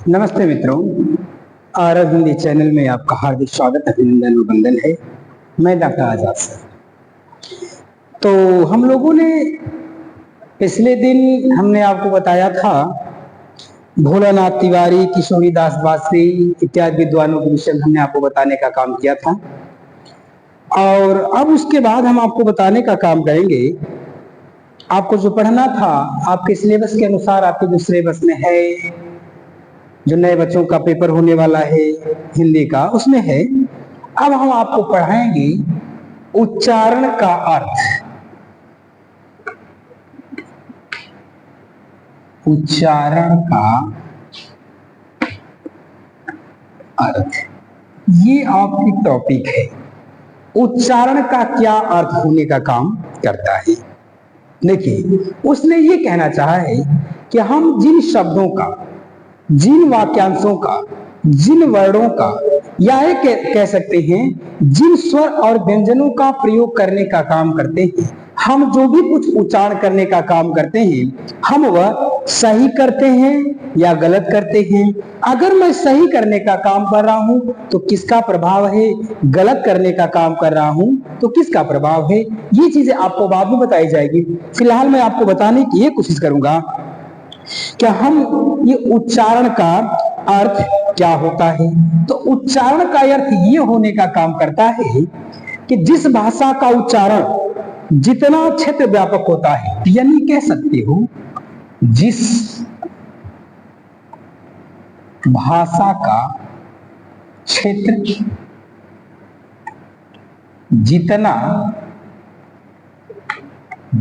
नमस्ते मित्रों, आरव हिंदी चैनल में आपका हार्दिक स्वागत, अभिनंदन और वंदन है। मैं डॉक्टर आजाद सर। तो हम लोगों ने पिछले दिन हमने आपको बताया था भोलानाथ तिवारी, किशोरीदास बासरी इत्यादि विद्वानों के विषय में हमने आपको बताने का काम किया था। और अब उसके बाद हम आपको बताने का काम करेंगे, आपको जो पढ़ना था आपके सिलेबस के अनुसार, आपके जो सिलेबस में है, जो नए बच्चों का पेपर होने वाला है हिंदी का, उसमें है। अब हम आपको पढ़ाएंगे उच्चारण का अर्थ। उच्चारण का अर्थ, ये आपकी टॉपिक है। उच्चारण का क्या अर्थ होने का काम करता है। देखिए, उसने ये कहना चाहा है कि हम जिन शब्दों का, जिन वाक्यांशों का, जिन वर्णों का, या ये कह सकते हैं जिन स्वर और व्यंजनों का प्रयोग करने का काम करते हैं, हम जो भी कुछ उच्चारण करने का काम करते हैं, हम वह सही करते हैं या गलत करते हैं। अगर मैं सही करने का काम कर रहा हूं तो किसका प्रभाव है, गलत करने का काम कर रहा हूं तो किसका प्रभाव है, ये चीजें आपको बाद में बताई जाएगी। फिलहाल मैं आपको बताने की ये कोशिश करूंगा क्या हम ये उच्चारण का अर्थ क्या होता है। तो उच्चारण का अर्थ ये होने का काम करता है कि जिस भाषा का उच्चारण जितना क्षेत्र व्यापक होता है, यानी कह सकते हो जिस भाषा का क्षेत्र जितना,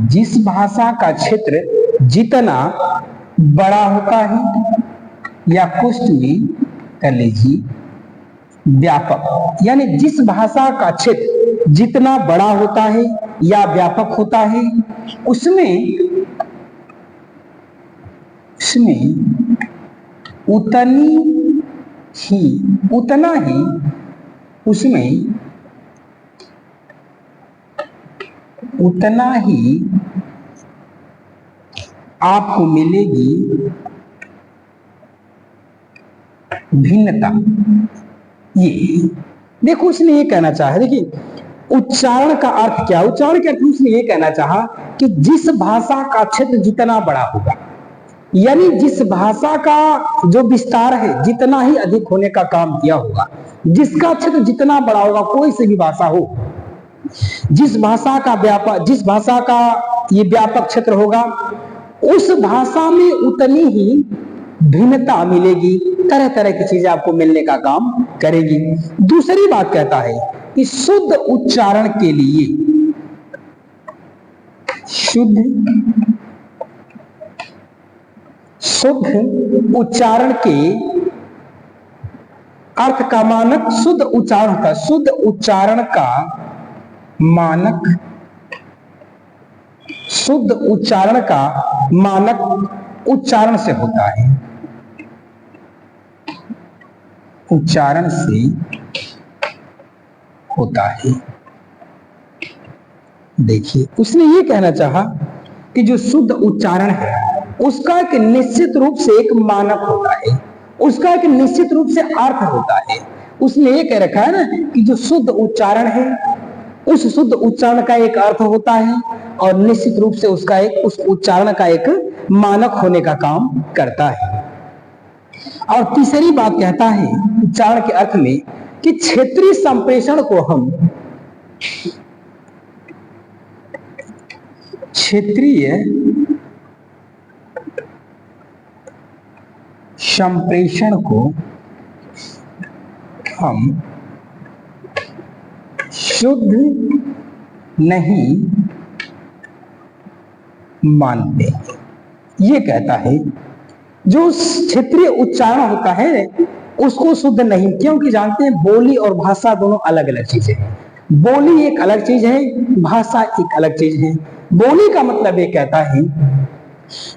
जिस भाषा का क्षेत्र जितना बड़ा होता है, या कुछ में कर लीजिए व्यापक, यानी जिस भाषा का क्षेत्र जितना बड़ा होता है या व्यापक होता है, उसमें उतना ही उसमें उतना ही आपको मिलेगी भिन्नता। ये देखो, उसने ये कहना चाहा, देखिए उच्चारण का अर्थ क्या, उच्चारण के अर्थ उसने ये कहना चाहा कि जिस भाषा का क्षेत्र जितना बड़ा होगा, यानी जिस भाषा का जो विस्तार है जितना ही अधिक होने का काम किया होगा, जिसका क्षेत्र जितना बड़ा होगा, कोई सी भी भाषा हो, जिस भाषा का ये व्यापक क्षेत्र होगा, उस भाषा में उतनी ही भिन्नता मिलेगी, तरह तरह की चीजें आपको मिलने का काम करेगी। दूसरी बात कहता है कि शुद्ध उच्चारण के लिए, शुद्ध उच्चारण के अर्थ का मानक शुद्ध उच्चारण होता है। शुद्ध उच्चारण का मानक, शुद्ध उच्चारण का मानक उच्चारण से होता है, उच्चारण से होता है। देखिए, उसने ये कहना चाहा कि जो शुद्ध उच्चारण है उसका एक निश्चित रूप से एक मानक होता है, उसका एक निश्चित रूप से अर्थ होता है। उसने ये कह रखा है ना कि जो शुद्ध उच्चारण है, उस शुद्ध उच्चारण का एक अर्थ होता है और निश्चित रूप से उसका एक, उस उच्चारण का एक मानक होने का काम करता है। और तीसरी बात कहता है उच्चारण के अर्थ में कि क्षेत्रीय संप्रेषण को हम, क्षेत्रीय संप्रेषण को हम शुद्ध नहीं मानते। ये कहता है जो क्षेत्रीय उच्चारण होता है उसको शुद्ध नहीं, क्योंकि जानते हैं बोली और भाषा दोनों अलग अलग चीजें हैं। बोली एक अलग चीज है, भाषा एक अलग चीज है। बोली का मतलब ये कहता है,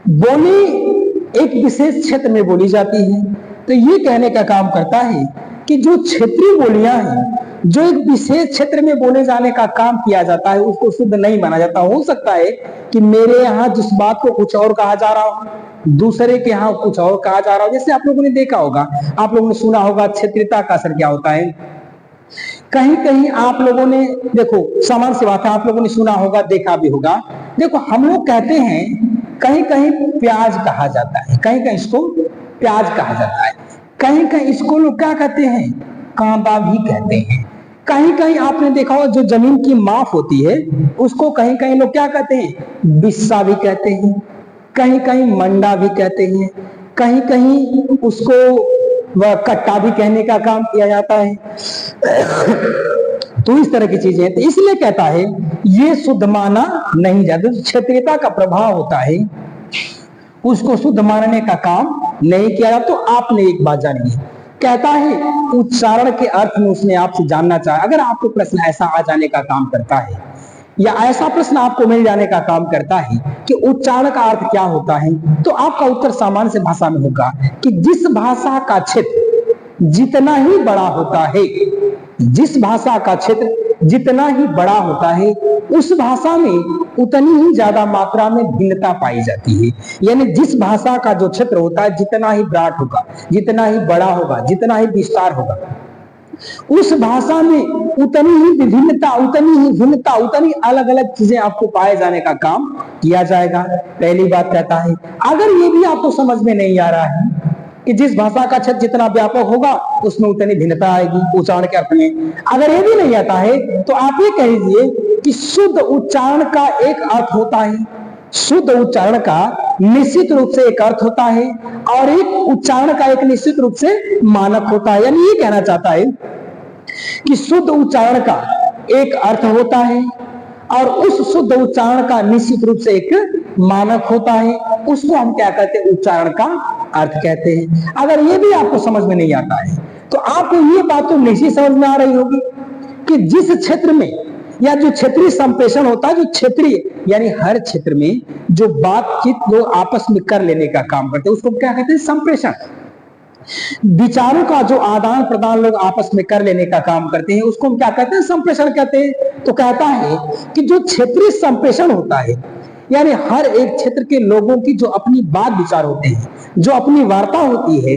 बोली एक विशेष क्षेत्र में बोली जाती है, तो ये कहने का काम करता है कि जो क्षेत्रीय बोलियां हैं जो एक विशेष क्षेत्र में बोले जाने का काम किया जाता है उसको शुद्ध नहीं माना जाता। हो सकता है कि मेरे यहाँ जिस बात को कुछ और कहा जा रहा हो, दूसरे के यहाँ कुछ और कहा जा रहा हो। जैसे आप लोगों ने देखा होगा, आप लोगों ने सुना होगा क्षेत्रीयता का असर क्या होता है। कहीं कहीं आप लोगों ने, देखो सामान्य सी बात है, आप लोगों ने सुना होगा, देखा भी होगा। देखो हम लोग कहते हैं कहीं कहीं प्याज कहा जाता है, कहीं कहीं इसको प्याज कहा जाता है, कहीं कहीं इसको लोग क्या कहते हैं, कांदा भी कहते हैं। कहीं कहीं आपने देखा होगा जो जमीन की माप होती है उसको कहीं कहीं लोग क्या कहते हैं, बिस्सा भी कहते हैं, कहीं कहीं मंडा भी कहते हैं, कहीं कहीं उसको वह कट्टा भी कहने का काम किया जाता है। तो इस तरह की चीजें हैं, तो इसलिए कहता है ये शुद्ध माना नहीं जाता। क्षेत्रीयता का प्रभाव होता है उसको शुद्ध मानने का काम नहीं किया जाता। तो आपने एक बात जानी है, कहता है उच्चारण के अर्थ में उसने आपसे जानना चाहा। अगर आपको प्रश्न ऐसा आ जाने का काम करता है या ऐसा प्रश्न आपको मिल जाने का काम करता है कि उच्चारण का अर्थ क्या होता है, तो आपका उत्तर सामान्य से भाषा में होगा कि जिस भाषा का क्षेत्र जितना ही बड़ा होता है, जिस भाषा का क्षेत्र जितना ही बड़ा होता है उस भाषा में उतनी ही ज्यादा मात्रा में भिन्नता पाई जाती है। यानी जिस भाषा का जो क्षेत्र होता है जितना ही ब्रॉड होगा, जितना ही बड़ा होगा, जितना ही विस्तार होगा, उस भाषा में उतनी ही विभिन्नता, उतनी ही भिन्नता, उतनी अलग अलग चीजें आपको पाए जाने का काम किया जाएगा। पहली बात कहता है अगर ये भी आपको समझ में नहीं आ रहा है कि जिस भाषा का क्षेत्र जितना व्यापक होगा उसमें उतनी भिन्नता आएगी उच्चारण के अर्थ में, अगर ये भी नहीं आता है तो आप ये कह दीजिए कि शुद्ध उच्चारण का एक अर्थ होता है, शुद्ध उच्चारण का निश्चित रूप से एक अर्थ होता है और एक उच्चारण का एक निश्चित रूप से मानक होता है। यानी ये कहना चाहता है कि शुद्ध उच्चारण का एक अर्थ होता है और उस शुद्ध उच्चारण का निश्चित रूप से एक मानक होता है, उसको हम क्या कहते हैं, उच्चारण का अर्थ कहते हैं। अगर ये भी आपको समझ में नहीं आता है तो आपको ये बात तो निश्चित समझ में आ रही होगी कि जिस क्षेत्र में या जो क्षेत्रीय संप्रेषण होता है, जो क्षेत्रीय यानी हर क्षेत्र में जो बातचीत लोग आपस में कर लेने का काम करते हैं उसको क्या कहते हैं, संप्रेषण। विचारों का जो आदान प्रदान लोग आपस में कर लेने का काम करते हैं उसको हम क्या कहते हैं, संप्रेषण कहते हैं। तो कहता है कि जो क्षेत्रीय संप्रेषण होता है यानी हर एक क्षेत्र के लोगों की जो अपनी बात विचार होते हैं, जो अपनी वार्ता होती है,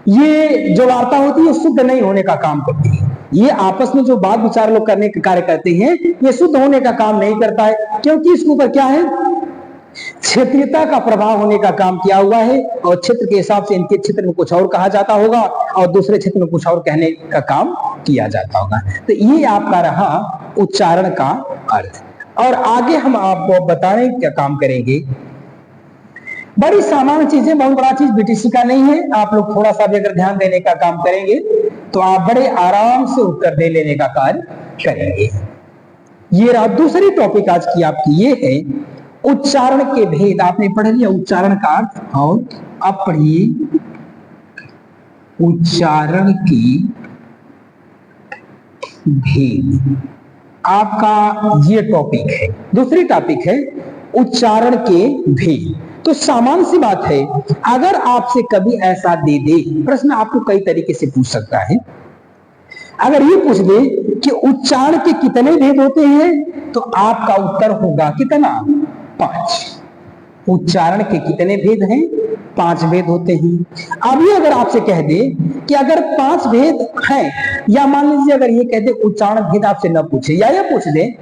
ये जो वार्ता होती है शुद्ध नहीं होने का काम करती है। ये आपस में जो बात विचार लोग करने का कार्य करते हैं ये शुद्ध होने का काम नहीं करता है, क्योंकि इसके ऊपर क्या है, क्षेत्रीयता का प्रभाव होने का काम किया हुआ है और क्षेत्र के हिसाब से इनके क्षेत्र में कुछ और कहा जाता होगा और दूसरे क्षेत्र में कुछ और कहने का काम किया जाता होगा। तो ये आपका रहा उच्चारण का अर्थ। और आगे हम आपको बताने का काम करेंगे, बड़ी सामान्य चीजें, बहुत बड़ा चीज बीटीसी का नहीं है। आप लोग थोड़ा सा भी अगर ध्यान देने का काम करेंगे तो आप बड़े आराम से उत्तर दे लेने का कार्य करेंगे। ये रहा दूसरी टॉपिक आज की आपकी, ये है उच्चारण के भेद। आपने पढ़ लिया उच्चारण का अर्थ, और अब पढ़िए उच्चारण के भेद। आपका ये टॉपिक है, दूसरी टॉपिक है उच्चारण के भेद। तो सामान्य सी बात है, अगर आपसे कभी ऐसा दे दे प्रश्न, आपको कई तरीके से पूछ सकता है। अगर ये पूछ दे कि उच्चारण के कितने भेद होते हैं तो आपका उत्तर होगा कितना, 5। उच्चारण के कितने भेद हैं, 5 भेद होते हैं। अभी अगर आपसे कह दे कि अगर 5 भेद हैं, या मान लीजिए अगर ये कह दे उच्चारण भेद आपसे न पूछे, या ये पूछ दे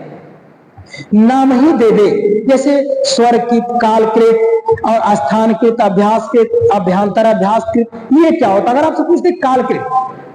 नाम ही दे दे, जैसे स्वरकृत, कालकृत और स्थानकृत, अभ्यासकृत, अभ्यांतर अभ्यासकृत, ये क्या होता है। अगर आपसे पूछते कालकृत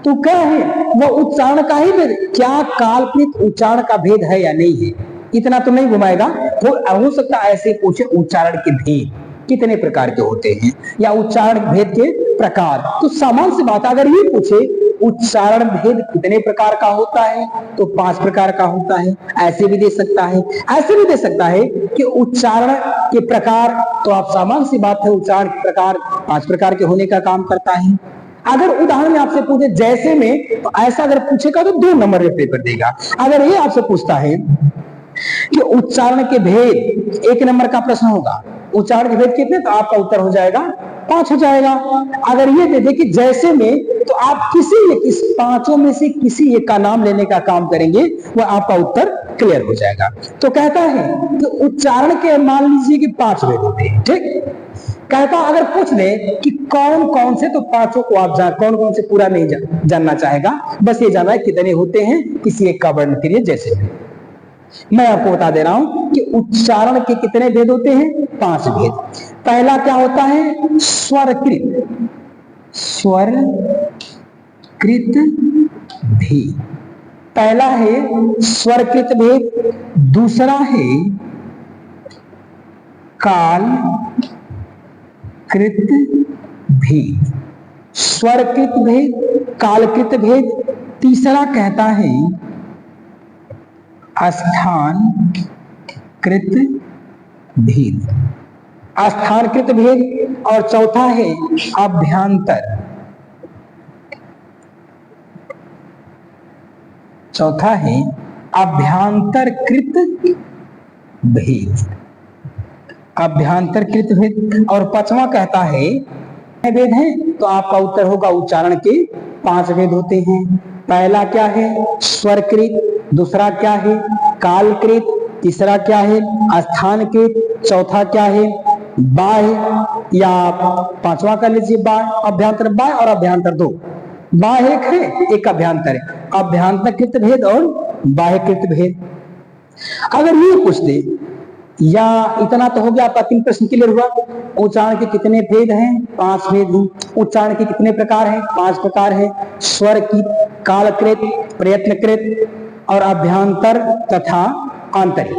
तो क्या है, वो उच्चारण का ही भेद। क्या कालकृत उच्चारण का भेद है या नहीं है, इतना तो नहीं घुमाएगा। हो सकता है ऐसे पूछे उच्चारण के भेद कितने प्रकार के होते हैं, या उच्चारण भेद के प्रकार। तो सामान्य सी बात, अगर ये पूछे उच्चारण भेद कितने प्रकार का होता है तो 5 प्रकार का होता है। ऐसे भी दे सकता है, ऐसे भी दे सकता है कि उच्चारण के प्रकार, तो आप सामान्य सी बात है उच्चारण के प्रकार 5 प्रकार के होने का काम करता है। अगर उदाहरण में आपसे पूछे जैसे में, तो ऐसा अगर पूछेगा तो 2 नंबर में पेपर देगा। अगर ये आपसे पूछता है कि उच्चारण के भेद, 1 नंबर का प्रश्न होगा, उच्चारण के भेद कितने, तो आपका उत्तर हो जाएगा 5 हो जाएगा। अगर ये दे दे कि जैसे में, तो आप किसी एक इस पांचों में से किसी एक का नाम लेने का काम करेंगे, वह आपका उत्तर क्लियर हो जाएगा। तो कहता है कि उच्चारण के मान लीजिए कि 5 भेद होते हैं, ठीक। कहता अगर पूछ ले कि कौन कौन से, तो पांचों को आप कौन कौन से पूरा नहीं जानना चाहेगा, बस ये जानना है कितने होते हैं, किसी एक का वर्णन करिए। जैसे मैं आपको बता दे रहा हूं कि उच्चारण के कितने भेद होते हैं, 5 भेद। पहला क्या होता है, स्वरकृत, स्वरकृत भेद। पहला है स्वरकृत भेद, दूसरा है काल कृत भेद, स्वरकृत भेद, कालकृत भेद। तीसरा कहता है स्थान कृत भेद, स्थानकृत भेद। और चौथा है अभ्यांतर, चौथा है अभ्यांतरकृत भेद, अभ्यांतरकृत भेद। और पांचवा कहता है भेद है, तो आपका उत्तर होगा उच्चारण के 5 भेद होते हैं। पहला क्या है, स्वरकृत, दूसरा क्या है, कालकृत, तीसरा क्या है, स्थानकृत, चौथा क्या है, बाह्य, या पांचवा कर लीजिए बाह्य, अभ्यांतर बाह्य और अभ्यांतर 2। बाह्य एक है, एक अभ्यांतर है, अभ्यांतरकृत भेद और बाह्यकृत भेद। अगर ये पूछ दे, या इतना तो हो गया आपका 3 प्रश्न क्लियर हुआ। उच्चारण के कितने भेद हैं, 5 भेद हैं। उच्चारण के कितने प्रकार हैं, 5 प्रकार हैं, स्वरकृत, कालकृत, प्रयत्नकृत और अभ्यांतर तथा आंतरिक,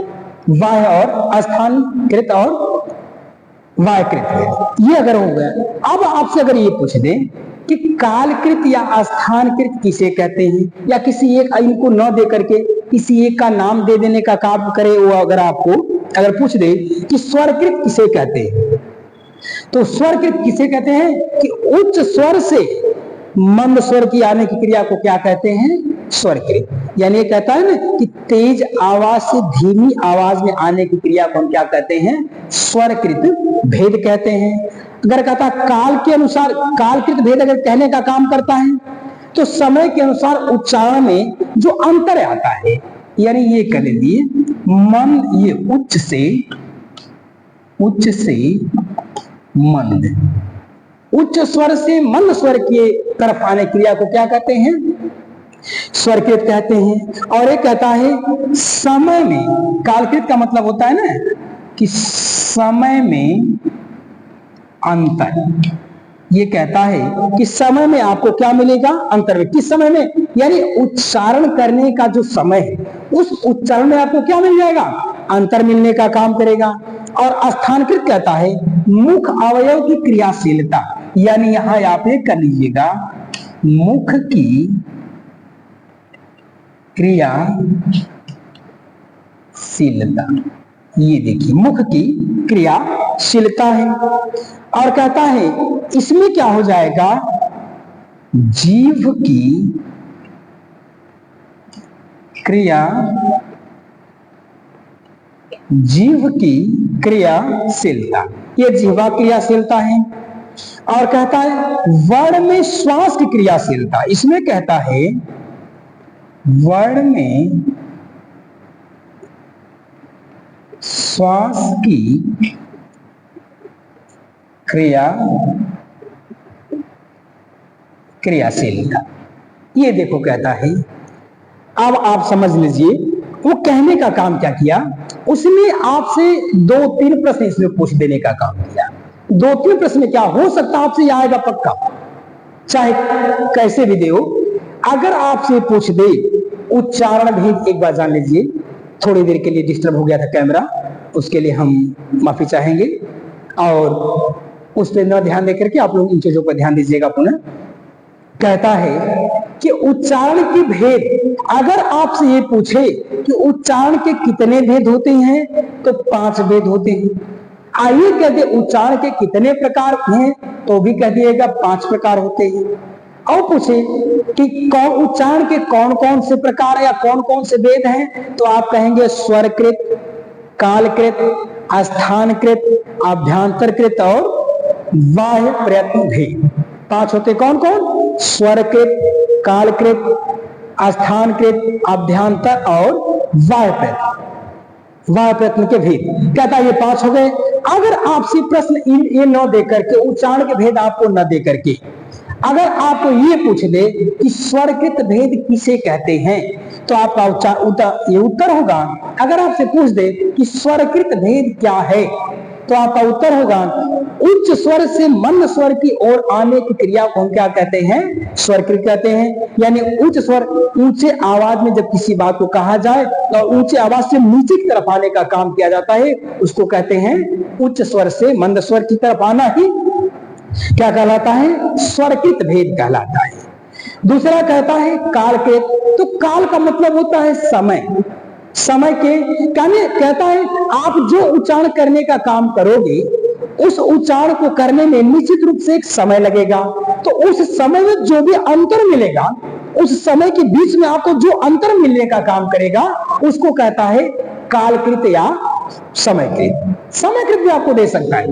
बाह्य और स्थानकृत और बाह्यकृत भेद। ये अगर हो गया, अब आपसे अगर ये पूछ दे कि कालकृत या स्थानकृत किसे कहते हैं, या किसी एक, इनको न दे करके किसी एक का नाम दे देने का काम करे, वो अगर आपको अगर पूछ दे कि स्वरकृत किसे कहते हैं, तो स्वरकृत किसे कहते हैं कि उच्च स्वर से मंद स्वर की आने की क्रिया को क्या कहते हैं, स्वरकृत। यानी ये कहता है ना कि तेज आवाज से धीमी आवाज में आने की क्रिया को हम क्या कहते हैं, स्वरकृत भेद कहते हैं। अगर कहता काल के अनुसार, कालकृत भेद अगर कहने का काम करता है, तो समय के अनुसार उच्चारण में जो अंतर आता है, यानी ये कह लीजिए मंद, ये उच्च से मंद, उच्च स्वर से मंद स्वर के तरफ आने क्रिया को क्या कहते हैं, स्वरकृत कहते हैं। और एक कहता है समय में, कालकृत का मतलब होता है ना कि समय में अंतर। ये कहता है कि समय में आपको क्या मिलेगा, अंतर में। किस समय में, यानी उच्चारण करने का जो समय है, उस उच्चारण में आपको क्या मिल जाएगा, अंतर मिलने का काम करेगा। और स्थानकृत कहता है मुख अवयव की क्रियाशीलता, यानी यहां आप ये कर लीजिएगा मुख की क्रियाशीलता। ये देखिए मुख की क्रियाशीलता है। और कहता है इसमें क्या हो जाएगा, जीव की क्रियाशीलता, ये जीवा क्रियाशीलता है। और कहता है वर्ण में श्वास की क्रियाशीलता, इसमें कहता है वर्ण में श्वास की क्रियाशीलता। ये देखो कहता है, अब आप समझ लीजिए वो कहने का काम क्या किया, उसने आपसे 2-3 प्रश्न इसमें पूछ देने का काम किया। 2-3 प्रश्न क्या हो सकता है आपसे आएगा पक्का, चाहे कैसे भी दे हो। अगर आपसे पूछ दे उच्चारण भेद, एक बार जान लीजिए। थोड़ी देर के लिए डिस्टर्ब हो गया था कैमरा, उसके लिए हम माफी चाहेंगे, और उस पर न ध्यान देकर के आप लोग इन चीजों पर ध्यान दीजिएगा पुनः। कहता है कि उच्चारण के भेद, अगर आपसे ये पूछे कि उच्चारण के कितने भेद होते हैं, तो 5 भेद होते हैं। आइए कहते उच्चारण के कितने प्रकार हैं, तो भी कह दिएगा 5 प्रकार होते हैं। और पूछे कि कौन उच्चारण के कौन कौन से प्रकार या कौन कौन से भेद हैं, तो आप कहेंगे स्वरकृत, कालकृत, स्थानकृत, अभ्यांतरकृत और बाह्य प्रयत्न भेद। 5 होते कौन कौन? स्वरकृत, कालकृत, स्थानकृत, अभ्यांतर और बाह्य प्रयत्न। बाह्य प्रयत्न के भेद कहता है ये 5 हो गए। अगर आपसे प्रश्न ये न देकर के, उच्चारण के भेद आपको न देकर के, अगर आपको ये पूछ दे कि स्वरकृत भेद किसे कहते हैं, तो आपका ये उत्तर होगा। अगर आपसे पूछ दे कि स्वरकृत भेद क्या है, तो आपका उत्तर होगा उच्च स्वर से मंद स्वर की ओर आने की क्रिया को हम क्या कहते हैं? स्वरकृत कहते हैं। यानी उच्च स्वर, ऊंचे आवाज में जब किसी बात को कहा जाए तो ऊंचे आवाज से नीचे की तरफ आने का काम किया जाता है, उसको कहते हैं उच्च स्वर से मंद स्वर की तरफ आना ही क्या कहलाता है? स्वरकृत भेद कहलाता है। दूसरा कहता है कालकृत। तो काल का मतलब होता है समय। समय के कहता है आप जो उच्चारण करने का काम करोगे, उस उच्चारण को करने में निश्चित रूप से एक समय लगेगा। तो उस समय में जो भी अंतर मिलेगा, उस समय के बीच में आपको जो अंतर मिलने का काम करेगा, उसको कहता है कालकृत या समयकृत। समयकृत भी आपको दे सकता है।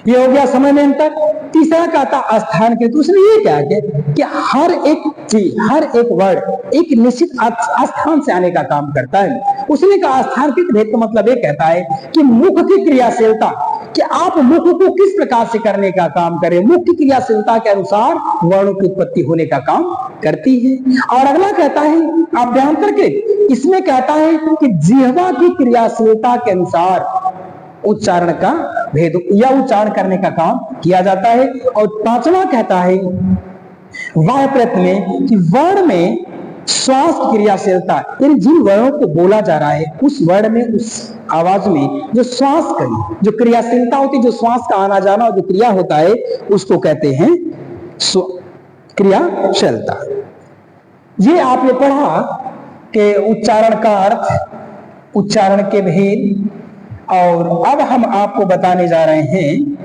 ये हो गया समय में अंतर। तीसरा कहता स्थानकृत। उसने ये क्या किया कि हर एक चीज, हर एक वर्ड एक निश्चित स्थान से आने का काम करता है। उसने कहा स्थानकृत भेद का मतलब ये कहता है कि मुख की क्रियाशीलता, कि आप मुख को किस प्रकार से करने का काम करें, मुख की क्रियाशीलता के अनुसार वर्णों की उत्पत्ति होने का काम करती है। और अगला कहता है अभ्यांतरकृत। इसमें कहता है कि जिह्वा की क्रियाशीलता के अनुसार उच्चारण का भेद या उच्चारण करने का काम किया जाता है। और 5वां कहता है बाह्य प्रयत्न में कि वर्ण में श्वास की क्रियाशीलता, यानी जिन वर्णों को बोला जा रहा है उस वर्ण में, उस आवाज में जो श्वास की जो क्रियाशीलता होती है, जो श्वास का आना जाना और जो क्रिया होता है, उसको कहते हैं क्रियाशीलता। ये आपने पढ़ा कि उच्चारण का अर्थ, उच्चारण के भेद। और अब हम आपको बताने जा रहे हैं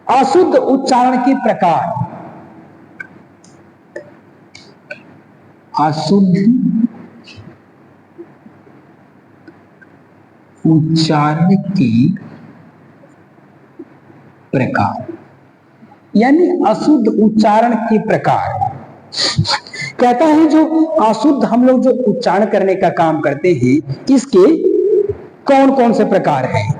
अशुद्ध उच्चारण के प्रकार। अशुद्ध उच्चारण के प्रकार, यानी अशुद्ध उच्चारण के प्रकार। कहता है जो अशुद्ध हम लोग जो उच्चारण करने का काम करते हैं, इसके कौन कौन से प्रकार हैं,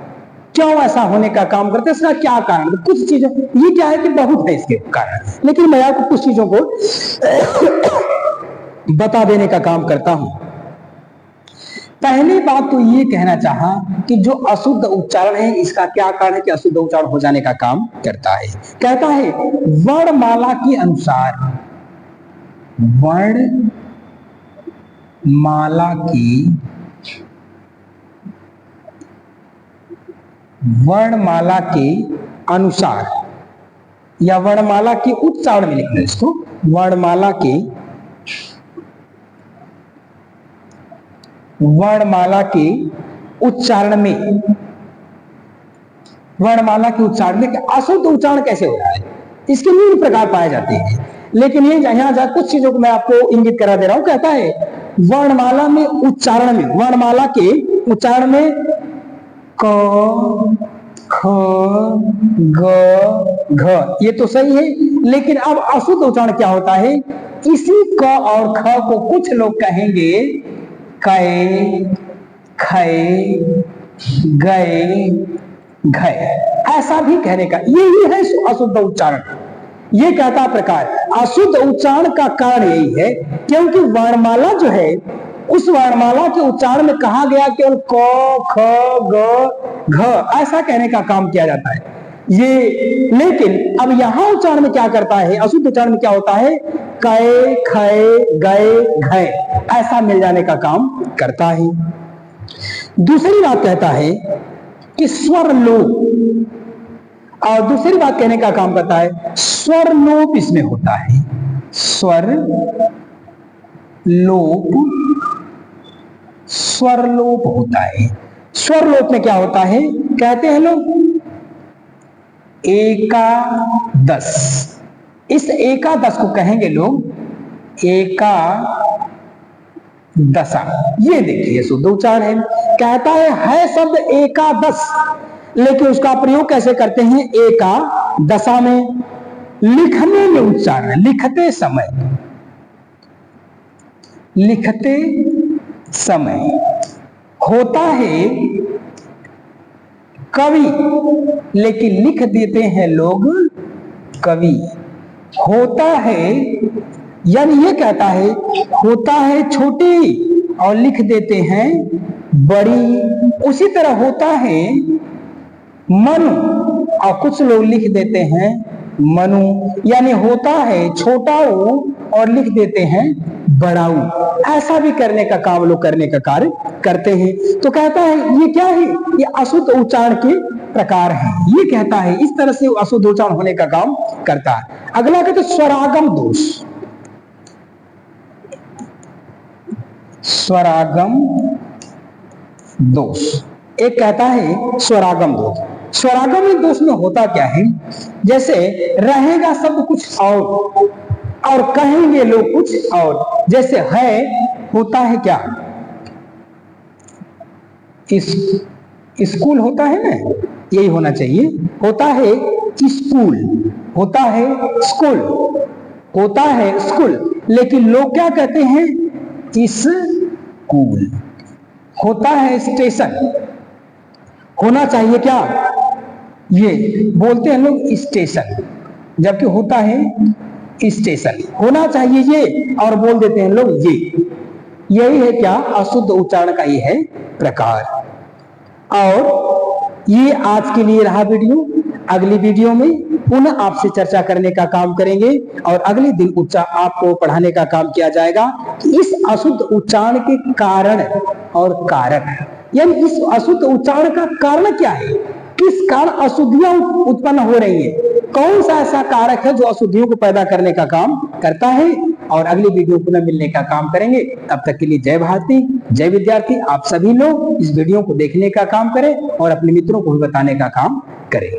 क्यों ऐसा होने का काम करते हैं, इसका क्या कारण है। कुछ चीजों, ये क्या है कि बहुत है इसके कारण, लेकिन मैं आपको कुछ चीजों को बता देने का काम करता हूं। पहली बात तो ये कहना चाहा कि जो अशुद्ध उच्चारण है, इसका क्या कारण है कि अशुद्ध उच्चारण हो जाने का काम करता है। कहता है वर्णमाला के अनुसार, वर्णमाला के अनुसार या वर्णमाला के उच्चारण में लिखना, इसको वर्णमाला के उच्चारण में, वर्णमाला के उच्चारण में अशुद्ध उच्चारण कैसे हो रहा है, इसके निम्न प्रकार पाए जाते हैं। लेकिन ये यहां कुछ चीजों को मैं आपको इंगित करा दे रहा हूं। कहता है वर्णमाला में उच्चारण में, वर्णमाला के उच्चारण में क, ख, ग, घ, ये तो सही है। लेकिन अब अशुद्ध उच्चारण क्या होता है, इसी क और ख को कुछ लोग कहेंगे कै, खै, गै, घै, ऐसा भी कहने का, यही है अशुद्ध उच्चारण। ये कहता प्रकार अशुद्ध उच्चारण का कारण यही है क्योंकि वर्णमाला जो है, उस वर्णमाला के उच्चारण में कहा गया केवल क, ख, ग, घ, ऐसा कहने का काम किया जाता है ये। लेकिन अब यहां उच्चारण में क्या करता है, अशुद्ध उच्चारण में क्या होता है, कै, खै, गै, घै, ऐसा मिल जाने का काम करता है। दूसरी बात कहता है कि स्वर लोप, और दूसरी बात कहने का काम करता है स्वर लोप इसमें होता है। स्वर लोप, स्वर लोप होता है। स्वर लोप में क्या होता है, कहते हैं लोग एकादश, इस एकादश को कहेंगे लोग एकादश। दशा। ये देखिए शुद्ध उच्चारण है। कहता है शब्द एकादश, लेकिन उसका प्रयोग कैसे करते हैं? एका दशा में। लिखने में उच्चारण, लिखते समय, लिखते समय होता है कवि, लेकिन लिख देते हैं लोग कवि। होता है, यानी ये कहता है होता है छोटी और लिख देते हैं बड़ी। उसी तरह होता है मनु और कुछ लोग लिख देते हैं मनु, यानी होता है छोटाऊ और लिख देते हैं बड़ाऊ। ऐसा भी करने का काम लोग करने का कार्य करते हैं। तो कहता है ये क्या है? ये अशुद्ध उच्चारण के प्रकार है। ये कहता है इस तरह से अशुद्ध उच्चारण होने का काम करता है। अगला कहते स्वरागम दोष। स्वरागम दोष एक कहता है स्वरागम दोष। स्वरागम दोष में होता क्या है? जैसे रहेगा शब्द कुछ और कहेंगे लोग कुछ और। जैसे है होता है क्या? स्कूल होता है ना, यही होना चाहिए। होता है स्कूल, होता है स्कूल, होता है स्कूल, लेकिन लोग क्या कहते हैं? स्कूल। होता है स्टेशन, होना चाहिए क्या? ये बोलते हैं लोग स्टेशन, जबकि होता है स्टेशन। होना चाहिए ये और बोल देते हैं लोग ये। यही है क्या? अशुद्ध उच्चारण का ये है प्रकार। और ये आज के लिए रहा वीडियो। अगली वीडियो में पुनः आपसे चर्चा करने का काम करेंगे और अगले दिन आपको पढ़ाने का काम किया जाएगा कि इस अशुद्ध उच्चारण के कारण और कारक, यानी इस अशुद्ध उच्चारण का कारण क्या है, किस कारण अशुद्धियां उत्पन्न हो रही है, कौन सा ऐसा कारक है जो अशुद्धियों को पैदा करने का काम करता है। और अगली वीडियो पुनः मिलने का काम करेंगे। तब तक के लिए जय भारती, जय विद्यार्थी। आप सभी लोग इस वीडियो को देखने का काम करें और अपने मित्रों को भी बताने का काम करें।